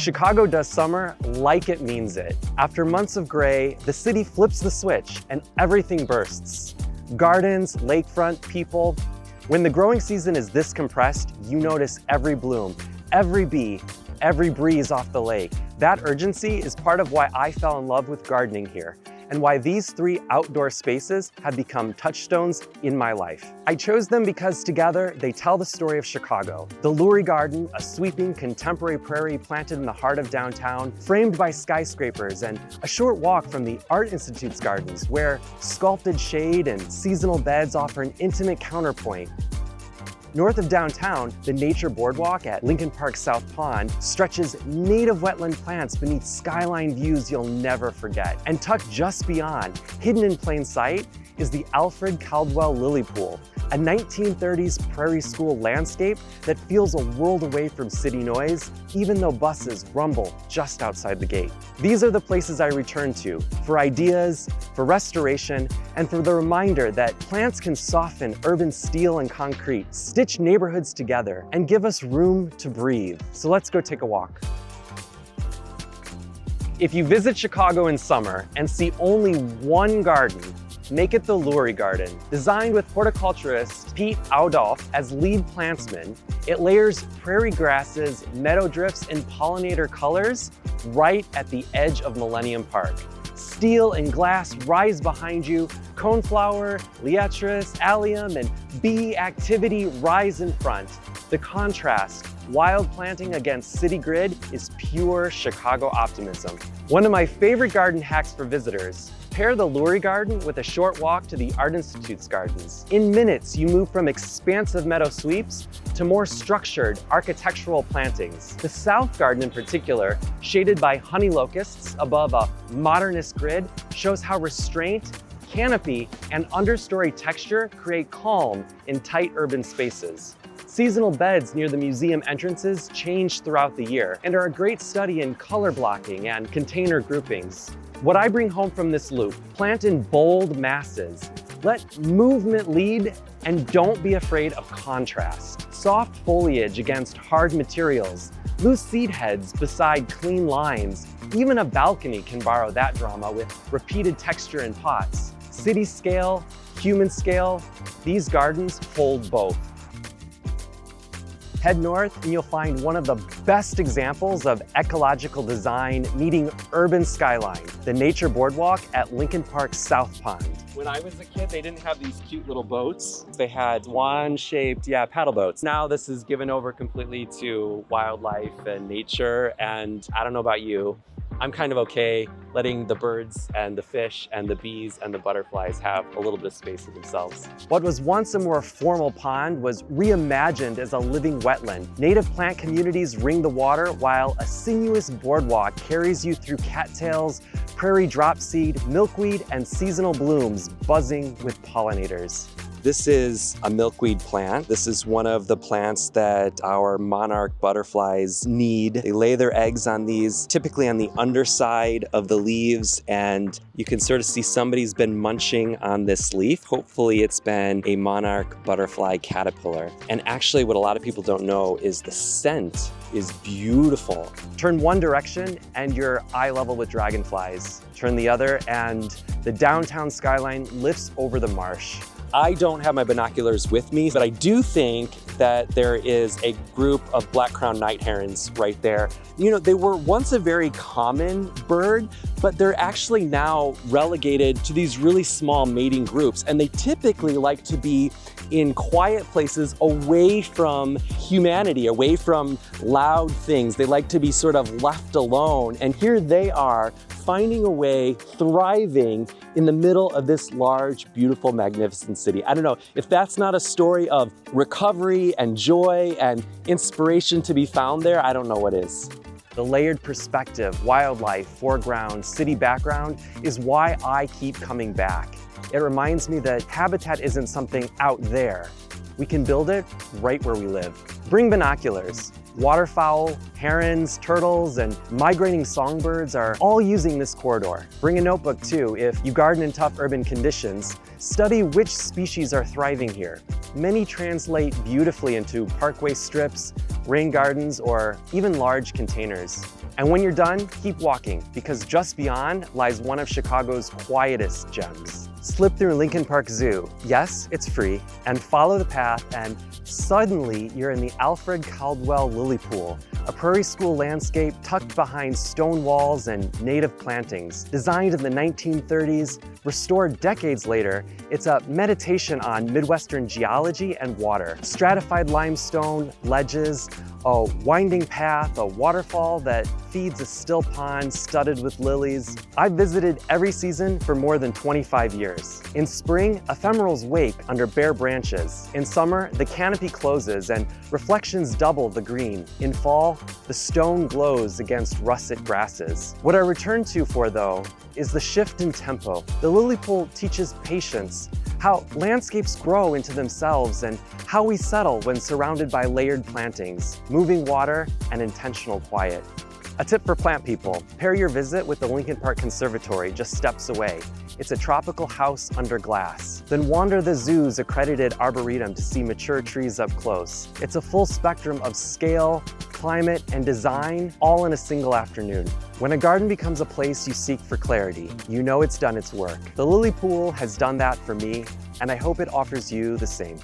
Chicago does summer like it means it. After months of gray, the city flips the switch and everything bursts. Gardens, lakefront, people. When the growing season is this compressed, you notice every bloom, every bee, every breeze off the lake. That urgency is part of why I fell in love with gardening here, and why these 3 outdoor spaces have become touchstones in my life. I chose them because together they tell the story of Chicago. The Lurie Garden, a sweeping contemporary prairie planted in the heart of downtown, framed by skyscrapers, and a short walk from the Art Institute's gardens, where sculpted shade and seasonal beds offer an intimate counterpoint. North of downtown, the Nature Boardwalk at Lincoln Park South Pond stretches native wetland plants beneath skyline views you'll never forget. And tucked just beyond, hidden in plain sight, is the Alfred Caldwell Lily Pool, a 1930s Prairie School landscape that feels a world away from city noise, even though buses rumble just outside the gate. These are the places I return to for ideas, for restoration, and for the reminder that plants can soften urban steel and concrete, stitch neighborhoods together, and give us room to breathe. So let's go take a walk. If you visit Chicago in summer and see only one garden, make it the Lurie Garden. Designed with horticulturist Pete Audolph as lead plantsman, it layers prairie grasses, meadow drifts, and pollinator colors right at the edge of Millennium Park. Steel and glass rise behind you, coneflower, liatris, allium, and bee activity rise in front. The contrast, wild planting against city grid, is pure Chicago optimism. One of my favorite garden hacks for visitors: pair the Lurie Garden with a short walk to the Art Institute's gardens. In minutes, you move from expansive meadow sweeps to more structured architectural plantings. The South Garden in particular, shaded by honey locusts above a modernist grid, shows how restraint, canopy, and understory texture create calm in tight urban spaces. Seasonal beds near the museum entrances change throughout the year and are a great study in color blocking and container groupings. What I bring home from this loop: plant in bold masses, let movement lead, and don't be afraid of contrast. Soft foliage against hard materials, loose seed heads beside clean lines. Even a balcony can borrow that drama with repeated texture in pots. City scale, human scale, these gardens hold both. Head north and you'll find one of the best examples of ecological design meeting urban skyline, the Nature Boardwalk at Lincoln Park South Pond. When I was a kid, they didn't have these cute little boats. They had wand-shaped, paddle boats. Now this is given over completely to wildlife and nature, and I don't know about you, I'm kind of okay letting the birds and the fish and the bees and the butterflies have a little bit of space to themselves. What was once a more formal pond was reimagined as a living wetland. Native plant communities ring the water while a sinuous boardwalk carries you through cattails, prairie dropseed, milkweed, and seasonal blooms buzzing with pollinators. This is a milkweed plant. This is one of the plants that our monarch butterflies need. They lay their eggs on these, typically on the underside of the leaves, and you can sort of see somebody's been munching on this leaf. Hopefully it's been a monarch butterfly caterpillar. And actually what a lot of people don't know is the scent is beautiful. Turn one direction and you're eye level with dragonflies. Turn the other and the downtown skyline lifts over the marsh. I don't have my binoculars with me, but I do think that there is a group of black-crowned night herons right there. You know, they were once a very common bird, but they're actually now relegated to these really small mating groups, and they typically like to be in quiet places away from humanity, away from loud things. They like to be sort of left alone, and here they are finding a way, thriving in the middle of this large, beautiful, magnificent city. I don't know, if that's not a story of recovery and joy and inspiration to be found there, I don't know what is. The layered perspective, wildlife, foreground, city background is why I keep coming back. It reminds me that habitat isn't something out there. We can build it right where we live. Bring binoculars. Waterfowl, Herons, turtles, and migrating songbirds are all using this corridor. Bring a notebook too. If you garden in tough urban conditions, study which species are thriving here. Many translate beautifully into parkway strips, rain gardens, or even large containers. And when you're done, keep walking, because just beyond lies one of Chicago's quietest gems. Slip through Lincoln Park Zoo. Yes, it's free, and follow the path, and suddenly you're in the Alfred Caldwell Lily Pool, a Prairie School landscape tucked behind stone walls and native plantings. Designed in the 1930s, restored decades later, it's a meditation on Midwestern geology and water. Stratified limestone, ledges, a winding path, a waterfall that feeds a still pond studded with lilies. I've visited every season for more than 25 years. In spring, ephemerals wake under bare branches. In summer, the canopy closes and reflections double the green. In fall, the stone glows against russet grasses. What I return to for, though, is the shift in tempo. The lily pool teaches patience, how landscapes grow into themselves, and how we settle when surrounded by layered plantings, moving water, and intentional quiet. A tip for plant people: pair your visit with the Lincoln Park Conservatory just steps away. It's a tropical house under glass. Then wander the zoo's accredited Arboretum to see mature trees up close. It's a full spectrum of scale, climate, and design, all in a single afternoon. When a garden becomes a place you seek for clarity, you know it's done its work. The Lily Pool has done that for me, and I hope it offers you the same.